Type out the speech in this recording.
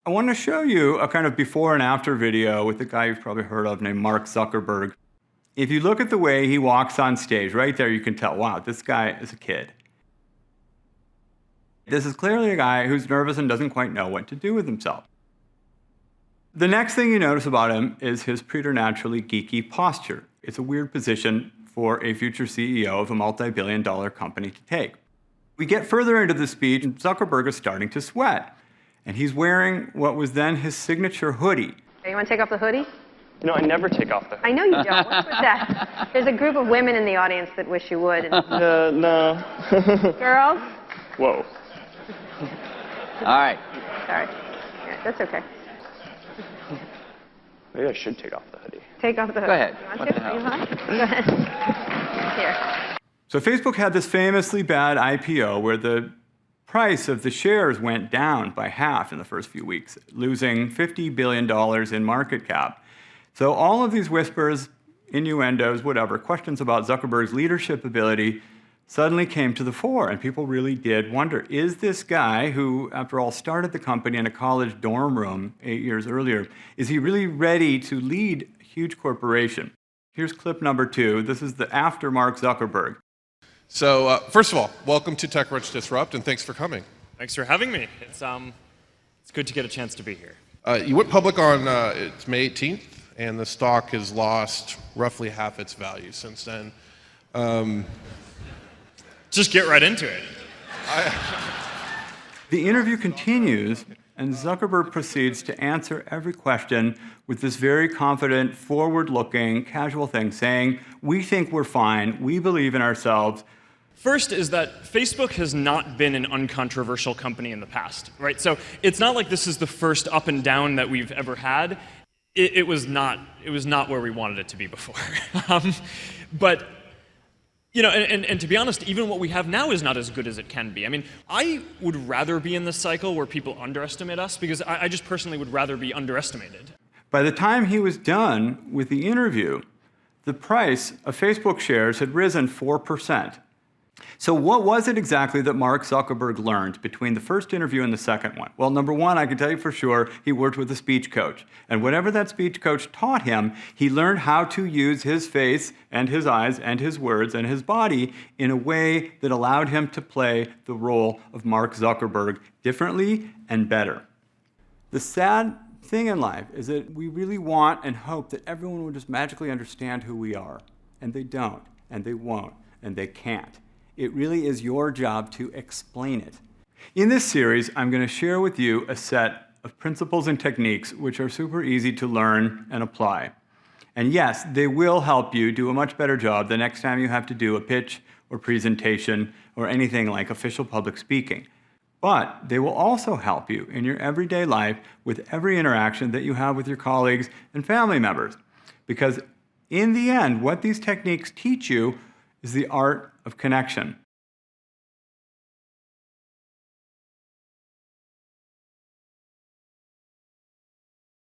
I want to show you a kind of before and after video with a guy you've probably heard of named Mark Zuckerberg. If you look at the way he walks on stage, right there you can tell, wow, this guy is a kid. This is clearly a guy who's nervous and doesn't quite know what to do with himself. The next thing you notice about him is his preternaturally geeky posture. It's a weird position for a future CEO of a multi-billion-dollar company to take. We get further into the speech, and Zuckerberg is starting to sweat. And he's wearing what was then his signature hoodie. Hey, you want to take off the hoodie? You know, I never take off the hoodie. I know you don't. What's with that? There's a group of women in the audience that wish you would. No. Girls? Whoa. All right. Sorry. Yeah, that's okay. Maybe I should take off the hoodie. Take off the hoodie. Go ahead. You want What to? the hell? You want? Go ahead. Here. So Facebook had this famously bad IPO where the price of the shares went down by half in the first few weeks, losing $50 billion in market cap. So all of these whispers, innuendos, whatever, questions about Zuckerberg's leadership ability suddenly came to the fore, and people really did wonder, is this guy who, after all, started the company in a college dorm room 8 years earlier, is he really ready to lead a huge corporation? Here's clip number 2. This is the after Mark Zuckerberg. So, first of all, welcome to TechCrunch Disrupt, and thanks for coming. Thanks for having me. It's good to get a chance to be here. You went public on it's May 18th, and the stock has lost roughly half its value since then. Just get right into it. The interview continues, and Zuckerberg proceeds to answer every question with this very confident, forward-looking, casual thing, saying, we think we're fine, we believe in ourselves. First is that Facebook has not been an uncontroversial company in the past, right? So it's not like this is the first up and down that we've ever had. It was not where we wanted it to be before. But you know, and to be honest, even what we have now is not as good as it can be. I mean, I would rather be in this cycle where people underestimate us, because I just personally would rather be underestimated. By the time he was done with the interview, the price of Facebook shares had risen 4%. So what was it exactly that Mark Zuckerberg learned between the first interview and the second one? Well, number one, I can tell you for sure, he worked with a speech coach. And whatever that speech coach taught him, he learned how to use his face and his eyes and his words and his body in a way that allowed him to play the role of Mark Zuckerberg differently and better. The sad thing in life is that we really want and hope that everyone will just magically understand who we are. And they don't, and they won't, and they can't. It really is your job to explain it. In this series, I'm going to share with you a set of principles and techniques which are super easy to learn and apply. And yes, they will help you do a much better job the next time you have to do a pitch or presentation or anything like official public speaking. But they will also help you in your everyday life with every interaction that you have with your colleagues and family members. Because in the end, what these techniques teach you is the art of connection.